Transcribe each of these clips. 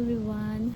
everyone.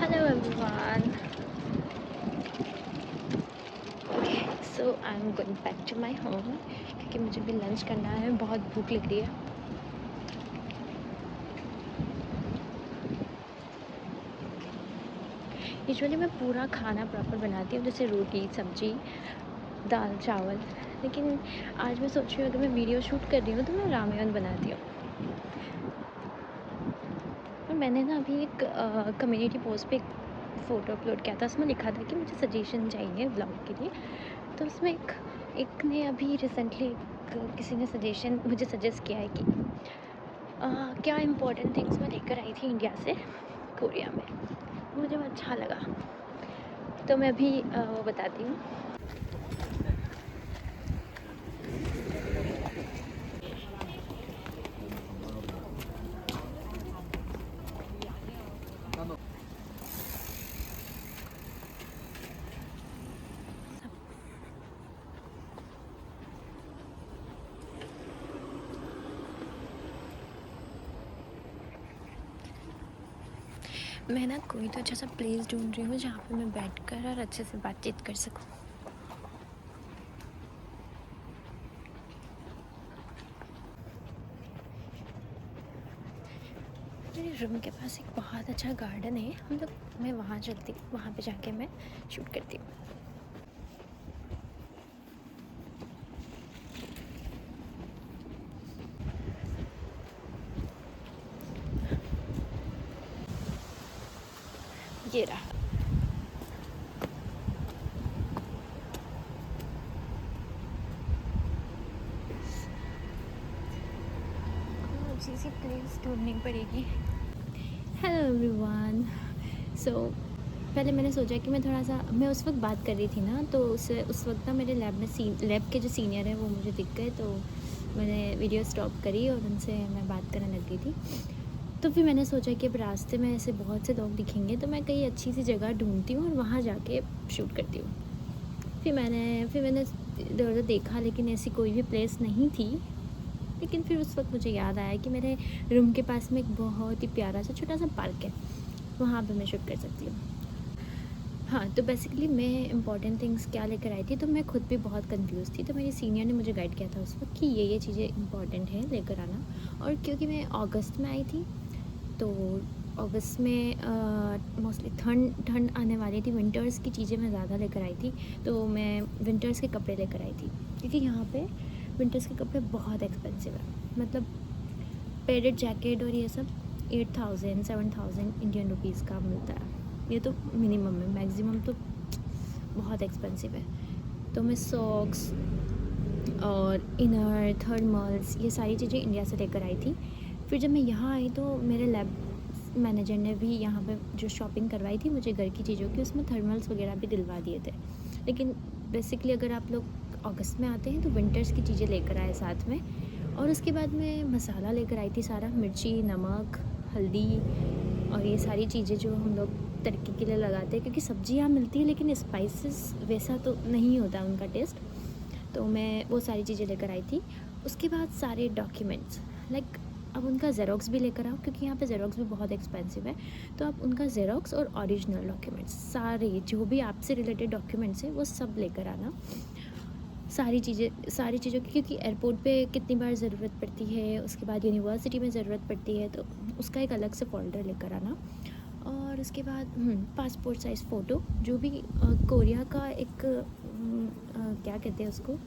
Hello everyone. Okay, so I'm going back to my home क्योंकि मुझे भी lunch करना है, बहुत भूख लग रही है। यूजुअली मैं पूरा खाना प्रॉपर बनाती हूँ, जैसे रोटी, सब्जी, दाल, चावल, लेकिन आज मैं सोच रही हूँ अगर मैं वीडियो शूट कर रही हूँ तो मैं रामेयन बनाती हूँ। और मैंने ना अभी एक कम्युनिटी पोस्ट पे एक फ़ोटो अपलोड किया था, उसमें लिखा था कि मुझे सजेशन चाहिए ब्लॉग के लिए। तो उसमें एक ने अभी रिसेंटली किसी ने मुझे सजेस्ट किया है कि क्या इम्पोर्टेंट थिंग्स मैं लेकर आई थी इंडिया से कोरिया में। मुझे वो अच्छा लगा, तो मैं अभी वो बताती हूँ। मैं ना कोई तो अच्छा सा प्लेस ढूंढ रही हूँ जहाँ पे मैं बैठकर और अच्छे से बातचीत कर सकूँ। मेरे रूम के पास एक बहुत अच्छा गार्डन है, मैं वहाँ चलती हूँ, वहाँ पे जाके मैं शूट करती हूँ। ये रहा। अच्छी सी प्लेस ढूंढनी पड़ेगी। Hello everyone. सो पहले मैंने सोचा कि मैं उस वक्त बात कर रही थी ना, तो उस वक्त ना मेरे लैब के जो सीनियर हैं वो मुझे दिख गए, तो मैंने वीडियो स्टॉप करी और उनसे मैं बात करने लग गई थी। तो फिर मैंने सोचा कि अब रास्ते में ऐसे बहुत से लोग दिखेंगे तो मैं कहीं अच्छी सी जगह ढूंढती हूँ और वहाँ जाके शूट करती हूँ। फिर मैंने इधर उधर देखा, लेकिन ऐसी कोई भी प्लेस नहीं थी। लेकिन फिर उस वक्त मुझे याद आया कि मेरे रूम के पास में एक बहुत ही प्यारा सा छोटा सा पार्क है, वहाँ पे मैं शूट कर सकती हूँ। हाँ, तो बेसिकली मैं इंपॉर्टेंट थिंग्स क्या लेकर आई थी, तो मैं खुद भी बहुत कंफ्यूज थी। तो मेरी सीनियर ने मुझे गाइड किया था उस वक्त कि ये चीज़ें इंपॉर्टेंट है लेकर आना। और क्योंकि मैं अगस्त में आई थी, तो अगस्त में मोस्टली ठंड आने वाली थी, विंटर्स की चीज़ें मैं ज़्यादा लेकर आई थी। तो मैं विंटर्स के कपड़े लेकर आई थी, क्योंकि यहाँ पे विंटर्स के कपड़े बहुत एक्सपेंसिव है। मतलब पेडेड जैकेट और ये सब 8,000 7,000 इंडियन रुपीज़ का मिलता है। ये तो मिनिमम है, मैक्सिमम तो बहुत एक्सपेंसिव है। तो मैं सॉक्स और इनर, थर्मल्स, ये सारी चीज़ें इंडिया से लेकर आई थी। फिर जब मैं यहाँ आई तो मेरे लैब मैनेजर ने भी यहाँ पे जो शॉपिंग करवाई थी मुझे घर की चीज़ों की, उसमें थर्मल्स वगैरह भी दिलवा दिए थे। लेकिन बेसिकली अगर आप लोग अगस्त में आते हैं तो विंटर्स की चीज़ें लेकर आए साथ में। और उसके बाद मैं मसाला लेकर आई थी सारा, मिर्ची, नमक, हल्दी और ये सारी चीज़ें जो हम लोग तड़के के लिए लगाते हैं, क्योंकि सब्ज़ी यहाँ मिलती है लेकिन स्पाइसेस वैसा तो नहीं होता उनका टेस्ट। तो मैं वो सारी चीज़ें लेकर आई थी। उसके बाद सारे डॉक्यूमेंट्स, लाइक अब उनका ज़ेरॉक्स भी लेकर आओ, क्योंकि यहाँ पे ज़ेरॉक्स भी बहुत एक्सपेंसिव है। तो आप उनका ज़ेरॉक्स और ओरिजिनल डॉक्यूमेंट्स सारे जो भी आपसे रिलेटेड डॉक्यूमेंट्स हैं वो सब लेकर आना। सारी चीज़ों की, क्योंकि एयरपोर्ट पे कितनी बार ज़रूरत पड़ती है, उसके बाद यूनिवर्सिटी में ज़रूरत पड़ती है, तो उसका एक अलग से फ़ोल्डर लेकर आना। और उसके बाद पासपोर्ट साइज़ फ़ोटो, जो भी कोरिया का एक क्या कहते हैं उसको,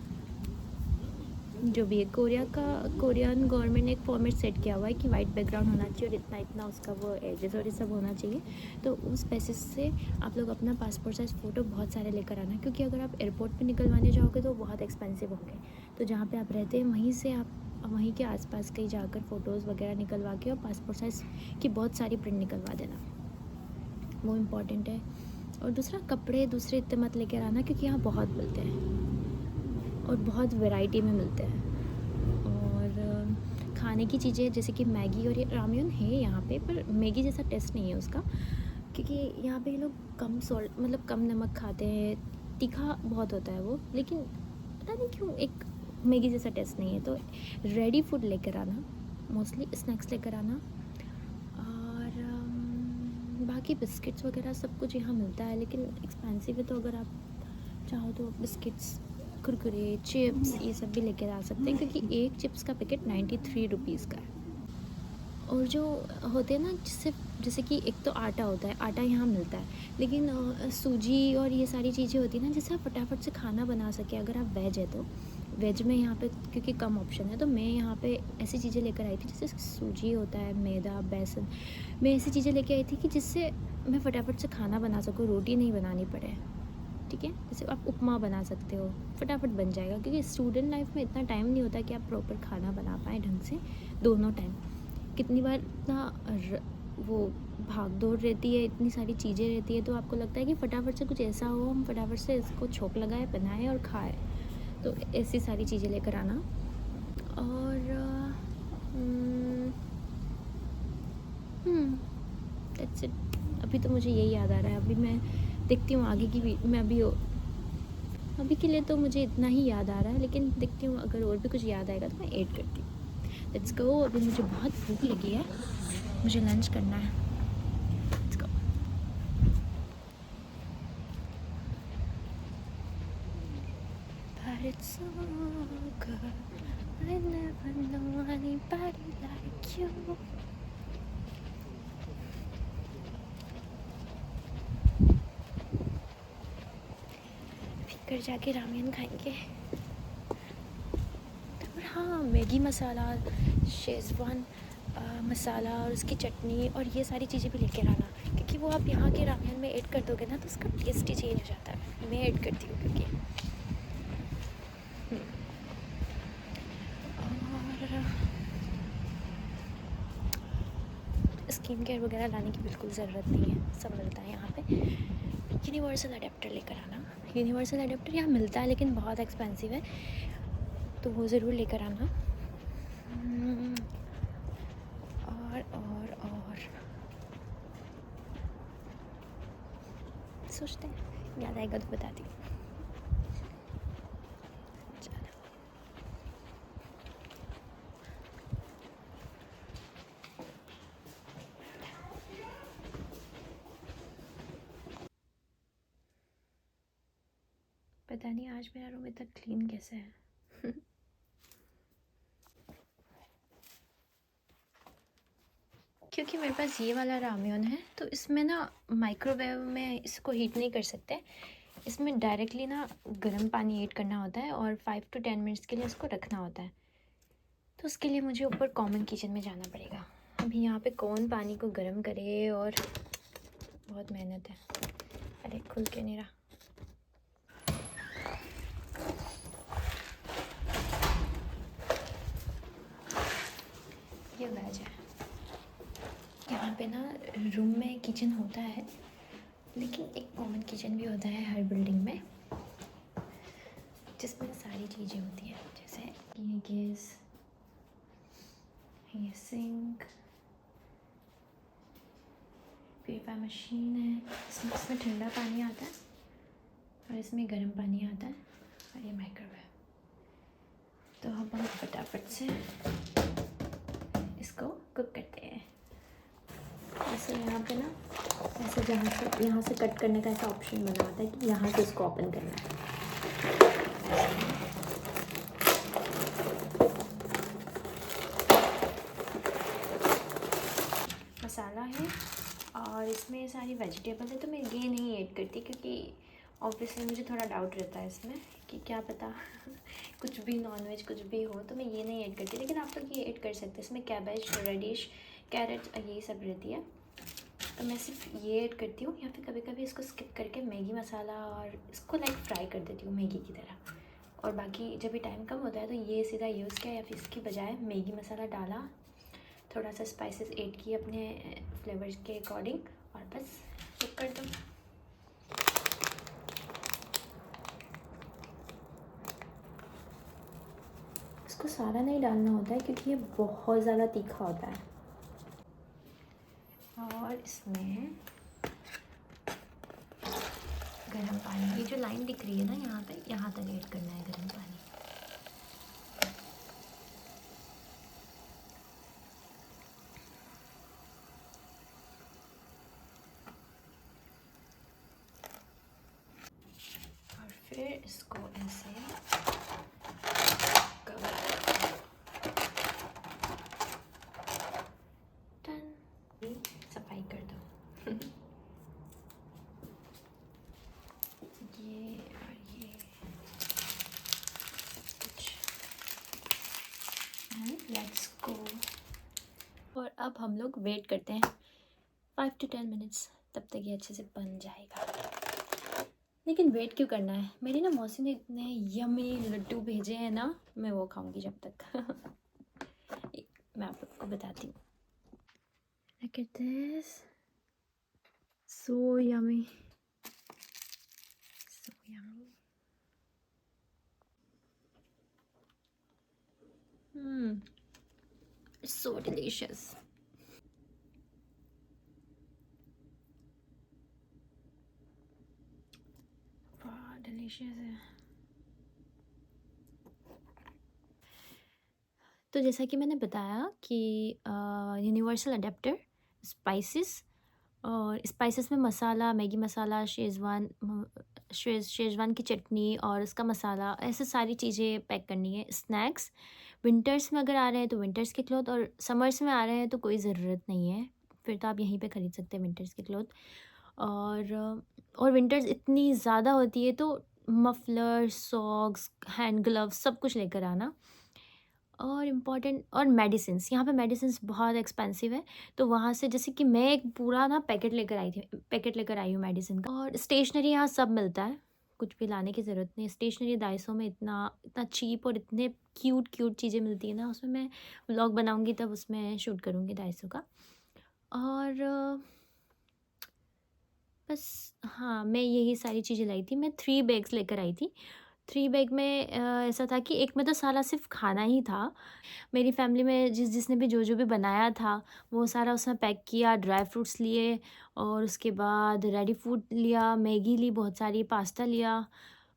जो भी है कोरियन गवर्नमेंट ने एक फॉर्मेट सेट किया हुआ है कि वाइट बैकग्राउंड होना चाहिए और इतना इतना उसका वो एजेस और ये सब होना चाहिए। तो उस बेसिस से आप लोग अपना पासपोर्ट साइज़ फ़ोटो बहुत सारे लेकर आना, क्योंकि अगर आप एयरपोर्ट पे निकलवाने जाओगे तो बहुत एक्सपेंसिव होंगे। तो जहाँ पे आप रहते हैं वहीं से आप वहीं के आसपास कहीं जाकर फ़ोटोज़ वगैरह निकलवा के और पासपोर्ट साइज़ की बहुत सारी प्रिंट निकलवा देना, वो इम्पॉर्टेंट है। और दूसरा, कपड़े दूसरे इतने मत लेकर आना, क्योंकि यहाँ बहुत मिलते हैं और बहुत वैरायटी में मिलते हैं। और खाने की चीज़ें जैसे कि मैगी और ये रामेयन है यहाँ पे, पर मैगी जैसा टेस्ट नहीं है उसका, क्योंकि यहाँ पे लोग कम सॉल्ट मतलब कम नमक खाते हैं, तीखा बहुत होता है वो, लेकिन पता नहीं क्यों एक मैगी जैसा टेस्ट नहीं है। तो रेडी फूड लेकर आना, मोस्टली स्नैक्स लेकर आना। और बाकी बिस्किट्स वगैरह सब कुछ यहाँ मिलता है, लेकिन एक्सपेंसिव है, तो अगर आप चाहो तो बिस्किट्स, कुरकुरे, चिप्स ये सब भी लेकर आ सकते हैं, क्योंकि एक चिप्स का पैकेट 93 रुपीज़ का है। और जो होते हैं ना, जिससे जैसे कि एक तो आटा होता है, आटा यहाँ मिलता है, लेकिन सूजी और ये सारी चीज़ें होती हैं ना, जिससे आप फटाफट से खाना बना सके। अगर आप वेज है तो वेज में यहाँ पे क्योंकि कम ऑप्शन है, तो मैं यहाँ पे ऐसी चीज़ें लेकर आई थी जैसे सूजी होता है, मैदा, बेसन। मैं ऐसी चीज़ें लेके आई थी कि जिससे मैं फटाफट से खाना बना सकूँ, रोटी नहीं बनानी पड़े। ठीक है, जैसे आप उपमा बना सकते हो, फटाफट बन जाएगा, क्योंकि स्टूडेंट लाइफ में इतना टाइम नहीं होता कि आप प्रॉपर खाना बना पाएँ ढंग से दोनों टाइम। कितनी बार इतना वो भाग दौड़ रहती है, इतनी सारी चीज़ें रहती है, तो आपको लगता है कि फटाफट से कुछ ऐसा हो, हम फटाफट से इसको छोंक लगाए, बनाए और खाए। तो ऐसी सारी चीज़ें लेकर आना। और दैट्स इट। अभी तो मुझे यही याद आ रहा है। अभी मैं देखती हूँ आगे की भी, मैं अभी के लिए तो मुझे इतना ही याद आ रहा है, लेकिन देखती हूँ अगर और भी कुछ याद आएगा तो मैं ऐड करती हूँ। लेट्स गो। अभी मुझे बहुत भूख लगी है, मुझे लंच करना है। Let's go. But it's so good, I never know anybody like you. घर जाके रामेन खाएंगे। और हाँ, मैगी मसाला, शेज़वान मसाला और उसकी चटनी और ये सारी चीज़ें भी लेकर आना, क्योंकि वो आप यहाँ के रामेन में ऐड कर दोगे ना तो उसका टेस्ट ही चेंज हो जाता है। मैं ऐड करती हूँ क्योंकि और स्किन केयर वगैरह लाने की बिल्कुल ज़रूरत नहीं है, सब मिलता है यहाँ पे। यूनिवर्सल अडेप्टर लेकर आना। यूनिवर्सल अडेप्टर यहाँ मिलता है लेकिन बहुत एक्सपेंसिव है, तो वो ज़रूर लेकर आना। और सोचते हैं, याद आएगा तो बताती हूँ। पता नहीं आज मेरा रूम इतना क्लीन कैसे है। क्योंकि मेरे पास ये वाला रामेयन है, तो इसमें ना माइक्रोवेव में इसको हीट नहीं कर सकते। इसमें डायरेक्टली ना गर्म पानी ऐड करना होता है और 5 to 10 मिनट्स के लिए इसको रखना होता है। तो उसके लिए मुझे ऊपर कॉमन किचन में जाना पड़ेगा। अभी यहाँ पे कौन पानी को गर्म करे, और बहुत मेहनत है। अरे खुल के नहीं रहा। ये वेज है। यहाँ पे ना रूम में किचन होता है, लेकिन एक कॉमन किचन भी होता है हर बिल्डिंग में, जिसमें सारी चीज़ें होती हैं, जैसे ये गैस, ये सिंक, प्यूरीफायर मशीन है, इसमें ठंडा पानी आता है और इसमें गर्म पानी आता है, और ये माइक्रोवेव। तो अब हम फटाफट से इसको पे ना ऐसे यहाँ से कट करने का ऐसा ऑप्शन बना होता है कि यहाँ से उसको ओपन करना है। मसाला है और इसमें सारी वेजिटेबल है, तो मैं ये नहीं ऐड करती क्योंकि ऑब्वियसली मुझे थोड़ा डाउट रहता है इसमें कि क्या पता कुछ भी नॉनवेज कुछ भी हो, तो मैं ये नहीं ऐड करती। लेकिन आप लोग ये ऐड कर सकते हैं, इसमें कैबेज, रेडिश, कैरेट यही सब रहती है, तो मैं सिर्फ ये ऐड करती हूँ। या फिर कभी कभी इसको स्किप करके मैगी मसाला और इसको लाइक फ्राई कर देती हूँ मैगी की तरह। और बाकी जब भी टाइम कम होता है तो ये सीधा यूज़ किया, या फिर इसकी बजाय मैगी मसाला डाला, थोड़ा सा स्पाइसेस ऐड किए अपने फ्लेवर्स के अकॉर्डिंग, और बस कुक कर दो। इसको सारा नहीं डालना होता है क्योंकि ये बहुत ज़्यादा तीखा होता है। और इसमें गर्म पानी, ये जो लाइन दिख रही है ना यहाँ पे, यहाँ तक ऐड करना है गर्म पानी। और फिर इसको ऐसे कवर डन, सफाई कर दो। ये और ये कुछ, लेट्स गो। और अब हम लोग वेट करते हैं 5 to 10 मिनट्स, तब तक ये अच्छे से बन जाएगा। लेकिन वेट क्यों करना है, मेरी ना मौसी ने इतने यम्मी लड्डू भेजे हैं ना, मैं वो खाऊंगी जब तक। मैं आप लोग को बताती हूँ। Look at this, so yummy, so yummy. It's so delicious. वाह डिलीशियस है। तो जैसा कि मैंने बताया कि यूनिवर्सल अडेप्टर, स्पाइसेस, और स्पाइसेस में मसाला, मैगी मसाला, शेजवान की चटनी और इसका मसाला, ऐसे सारी चीज़ें पैक करनी है। स्नैक्स विंटर्स में अगर आ रहे हैं तो विंटर्स के क्लॉथ, और समर्स में आ रहे हैं तो कोई ज़रूरत नहीं है, फिर तो आप यहीं पे ख़रीद सकते हैं विंटर्स के क्लॉथ। और विंटर्स इतनी ज़्यादा होती है तो मफलर, सॉक्स, हैंड ग्लव्स सब कुछ लेकर आना। और इम्पॉर्टेंट, और मेडिसिन्स, यहाँ पे मेडिसिन्स बहुत एक्सपेंसिव है, तो वहाँ से जैसे कि मैं एक पूरा ना पैकेट लेकर आई हूँ मेडिसिन का। और स्टेशनरी यहाँ सब मिलता है, कुछ भी लाने की ज़रूरत नहीं। स्टेशनरी दाइसो में इतना इतना चीप और इतने क्यूट क्यूट चीज़ें मिलती है ना, उसमें मैं व्लॉग बनाऊँगी तब उसमें शूट करूँगी दाइसो का। और बस हाँ, मैं यही सारी चीज़ें लाई थी। मैं 3 बैग्स लेकर आई थी। 3 बैग में ऐसा था कि एक में तो सारा सिर्फ़ खाना ही था। मेरी फैमिली में जिसने भी जो भी बनाया था वो सारा उसने पैक किया, ड्राई फ्रूट्स लिए, और उसके बाद रेडी फूड लिया, मैगी ली बहुत सारी, पास्ता लिया,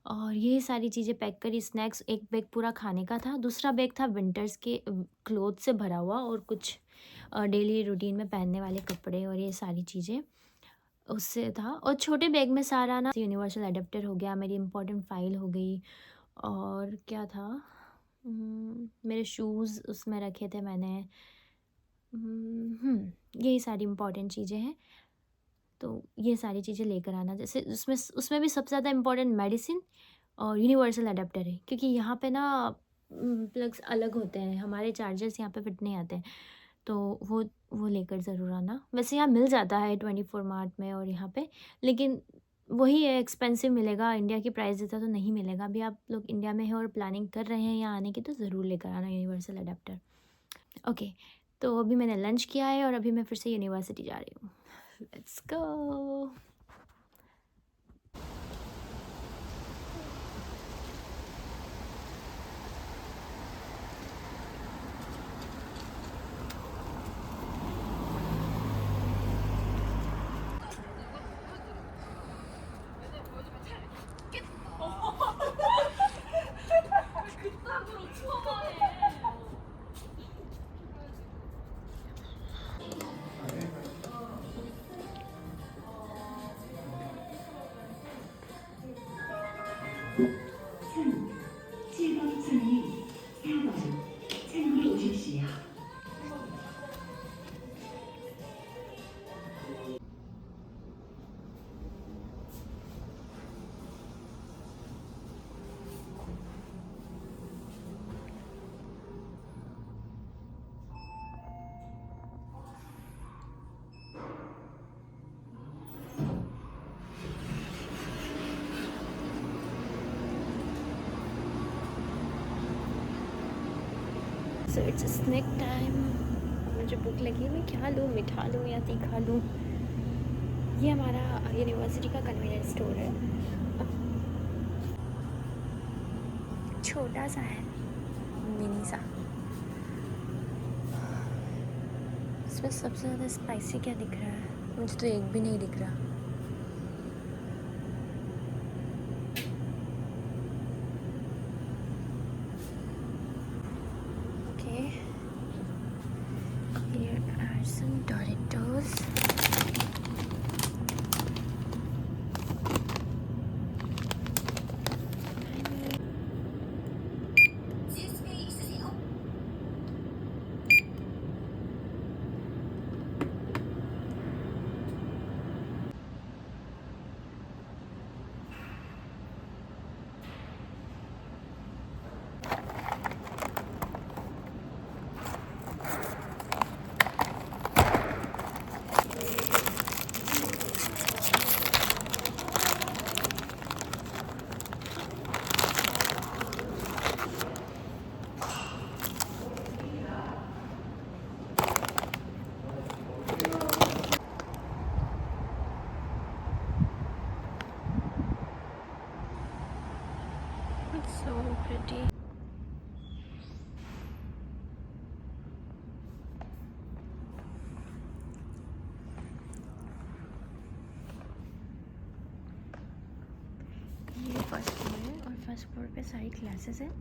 और ये सारी चीज़ें पैक करी। स्नैक्स एक बैग पूरा खाने का था, दूसरा बैग था विंटर्स के क्लोथ से भरा हुआ, और कुछ डेली रूटीन में पहनने वाले कपड़े और ये सारी चीज़ें उससे था। और छोटे बैग में सारा ना यूनिवर्सल अडेप्टर हो गया, मेरी इम्पोर्टेंट फ़ाइल हो गई, और क्या था, मेरे शूज़ उसमें रखे थे मैंने। यही सारी इम्पोर्टेंट चीज़ें हैं, तो ये सारी चीज़ें लेकर आना। जैसे उसमें भी सबसे ज़्यादा इम्पोर्टेंट मेडिसिन और यूनिवर्सल अडेप्टर है, क्योंकि यहाँ पे ना प्लग्स अलग होते हैं, हमारे चार्जर्स यहाँ पे फिट नहीं आते हैं, तो वो लेकर ज़रूर आना। वैसे यहाँ मिल जाता है 24 मार्ट में और यहाँ पे, लेकिन वही है, एक्सपेंसिव मिलेगा, इंडिया की प्राइस जैसा तो नहीं मिलेगा। अभी आप लोग इंडिया में हैं और प्लानिंग कर रहे हैं यहाँ आने की, तो ज़रूर लेकर आना यूनिवर्सल अडेप्टर। ओके, तो अभी मैंने लंच किया है और अभी मैं फिर से यूनिवर्सिटी जा रही हूँ। Let's go. So it's snack time. मुझे भूख लगी है, मैं क्या लूँ, मीठा लूँ या तीखा लूँ। ये हमारा यूनिवर्सिटी का कन्वीनियंस स्टोर है, छोटा सा है, मिनी सा। इसमें सबसे ज़्यादा स्पाइसी क्या दिख रहा है? मुझे तो एक भी नहीं दिख रहा। Okay, here are some Doritos. It's so pretty. ये फर्स्ट फ्लोर है और फर्स्ट फ्लोर पे सारी क्लासेस हैं।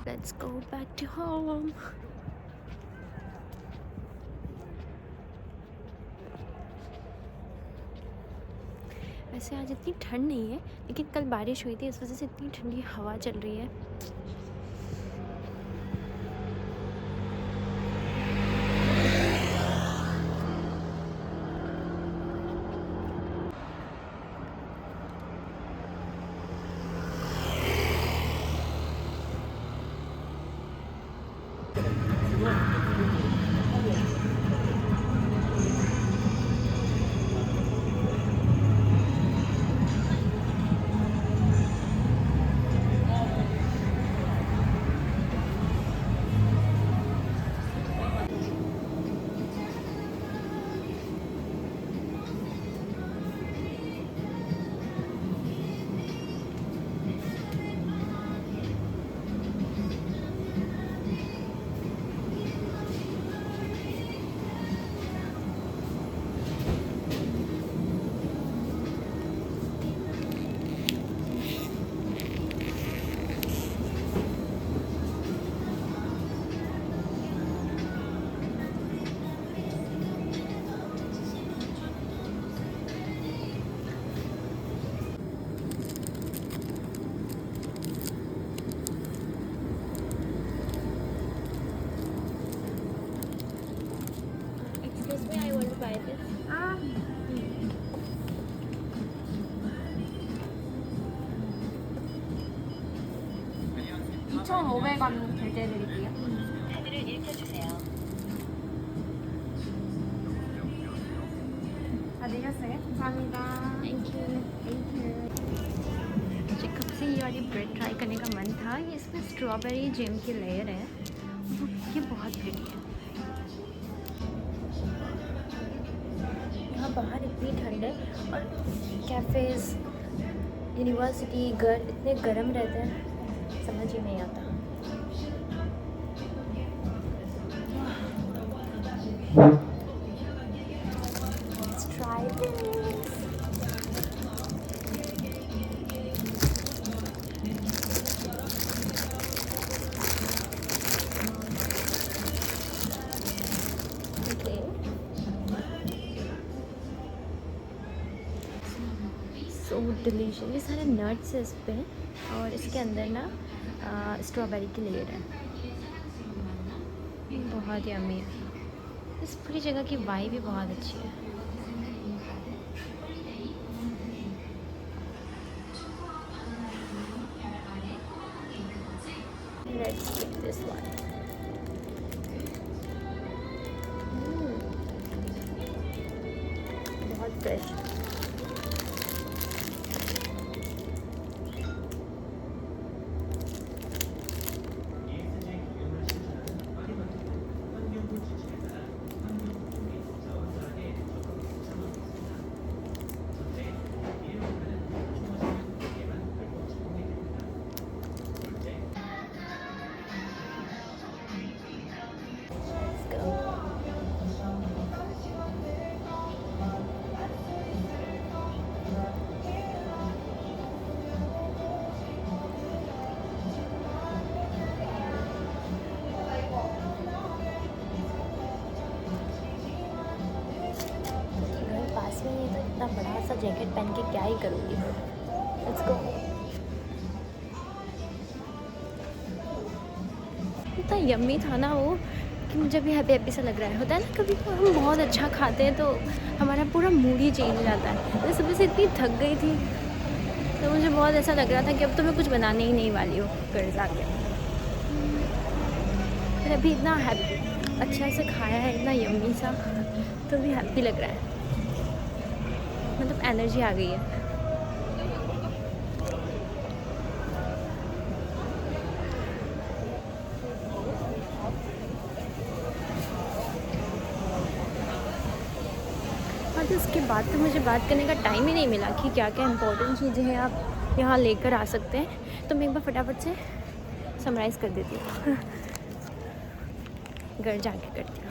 Let's go back to home. वैसे आज इतनी ठंड नहीं है, लेकिन कल बारिश हुई थी, इस वजह से इतनी ठंडी हवा चल रही है। this. 2,500원 결제해드릴게요. 카드를 읽혀주세요. 다 내셨어요? 감사합니다. Thank you. मुझे कब से ये वाली ब्रेड ट्राई करने का मन था। ये इसमें स्ट्रॉबेरी जेम की लेयर है, ये बहुत प्रिटी है। यहाँ बाहर इतनी ठंड है और कैफ़ेज़, यूनिवर्सिटी घर इतने गर्म रहते हैं, समझ ही नहीं आता। Let's try this. Okay. So delicious. ये सारे नट्स है इस पे और इसके अंदर ना स्ट्रॉबेरी की लेयर है, बहुत यम्मी है। इस पूरी जगह की वाइब भी बहुत अच्छी है। Let's take this one. बहुत फ्रेश। पास में ये तो इतना बड़ा सा जैकेट पहन के क्या ही करूँगी। Let's go. इतना यम्मी था ना वो कि मुझे भी हैप्पी हैप्पी सा लग रहा है। होता है ना कभी हम बहुत अच्छा खाते हैं तो हमारा पूरा मूड ही चेंज हो जाता है। मैं सुबह से इतनी थक गई थी तो मुझे बहुत ऐसा लग रहा था कि अब तो मैं कुछ बनाने ही नहीं वाली हूँ घर जाके। फिर अभी इतना अच्छा से खाया है, इतना यम्मी सा, तो भी हैप्पी लग रहा है। मतलब एनर्जी आ गई है। और तो उसके बाद तो मुझे बात करने का टाइम ही नहीं मिला कि क्या क्या इम्पोर्टेंट चीज़ें हैं आप यहाँ लेकर आ सकते हैं। तो मैं एक बार फटाफट से समराइज़ कर देती हूँ। घर जाके करती हूँ।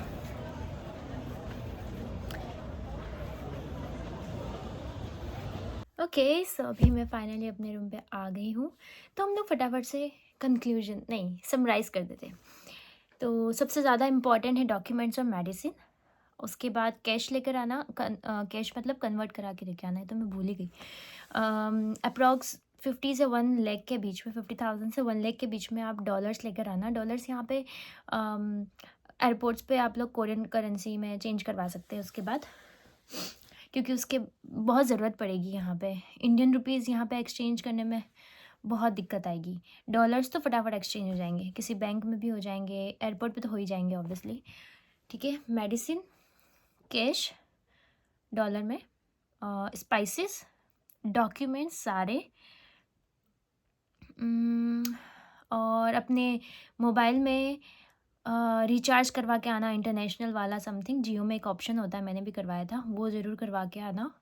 ओके सो अभी मैं फाइनली अपने रूम पे आ गई हूँ। तो हम लोग फटाफट से कंक्लूजन नहीं समराइज़ कर देते हैं। तो सबसे ज़्यादा इम्पॉर्टेंट है डॉक्यूमेंट्स और मेडिसिन। उसके बाद कैश लेकर आना, कैश मतलब कन्वर्ट करा के लेके आना है, तो मैं भूल ही गई। अप्रॉक्स 50 से 1 लाख के बीच में, 50,000 से 1 लाख के बीच में आप डॉलर्स लेकर आना। डॉलर्स यहाँ पे एयरपोर्ट्स पे आप लोग कोरियन करेंसी में चेंज करवा सकते हैं उसके बाद, क्योंकि उसके बहुत ज़रूरत पड़ेगी यहाँ पे। इंडियन रुपीज़ यहाँ पे एक्सचेंज करने में बहुत दिक्कत आएगी। डॉलर्स तो फटाफट एक्सचेंज हो जाएंगे, किसी बैंक में भी हो जाएंगे, एयरपोर्ट पे तो हो ही जाएंगे ऑब्वियसली। ठीक है, मेडिसिन कैश डॉलर में, स्पाइसेस, डॉक्यूमेंट्स सारे, और अपने मोबाइल में रिचार्ज करवा के आना, इंटरनेशनल वाला समथिंग। जियो में एक ऑप्शन होता है, मैंने भी करवाया था, वो ज़रूर करवा के आना।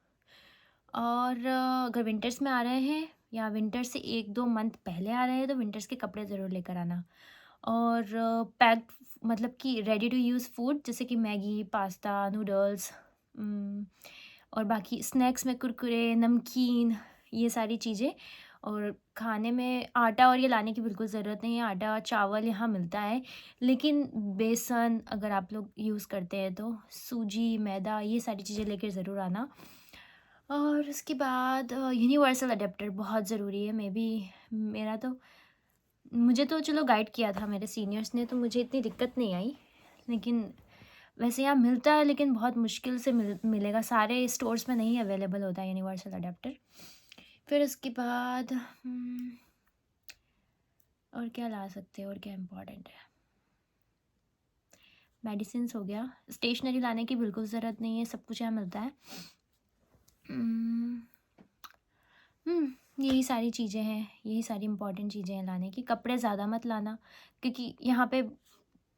और अगर विंटर्स में आ रहे हैं या विंटर से 1-2 मंथ पहले आ रहे हैं तो विंटर्स के कपड़े ज़रूर लेकर आना। और पैक्ड मतलब कि रेडी टू यूज़ फूड, जैसे कि मैगी, पास्ता, नूडल्स, और बाकी स्नैक्स में कुरकुरे, नमकीन, ये सारी चीज़ें। और खाने में आटा और ये लाने की बिल्कुल ज़रूरत नहीं है। आटा चावल यहाँ मिलता है, लेकिन बेसन अगर आप लोग यूज़ करते हैं तो सूजी, मैदा, ये सारी चीज़ें लेकर ज़रूर आना। और उसके बाद यूनिवर्सल अडेप्टर बहुत ज़रूरी है। मुझे तो चलो गाइड किया था मेरे सीनियर्स ने, तो मुझे इतनी दिक्कत नहीं आई। लेकिन वैसे यहाँ मिलता है, लेकिन बहुत मुश्किल से मिलेगा, सारे स्टोर्स में नहीं अवेलेबल होता है यूनिवर्सल अडेप्टर। फिर उसके बाद और क्या ला सकते हैं, और क्या इम्पोर्टेंट है? मेडिसिन्स हो गया। स्टेशनरी लाने की बिल्कुल ज़रूरत नहीं है, सब कुछ यहाँ मिलता है। यही सारी चीज़ें हैं, यही सारी इम्पोर्टेंट चीज़ें हैं लाने की। कपड़े ज़्यादा मत लाना, क्योंकि यहाँ पे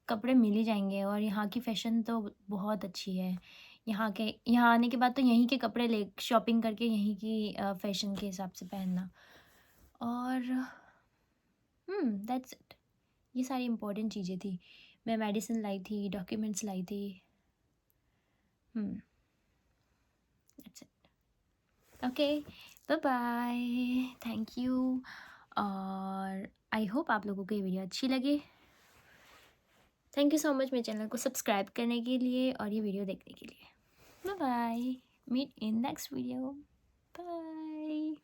कपड़े मिल ही जाएंगे, और यहाँ की फ़ैशन तो बहुत अच्छी है। यहाँ आने के बाद तो यहीं के कपड़े ले शॉपिंग करके यहीं की फ़ैशन के हिसाब से पहनना। और दैट्स इट। ये सारी इम्पोर्टेंट चीज़ें थी। मैं मेडिसिन लाई थी, डॉक्यूमेंट्स लाई थी। That's it. Okay, bye bye, thank you. और आई होप आप लोगों को ये वीडियो अच्छी लगी। थैंक यू सो मच मेरे चैनल को सब्सक्राइब करने के लिए और ये वीडियो देखने के लिए। Bye bye, meet in next video, bye.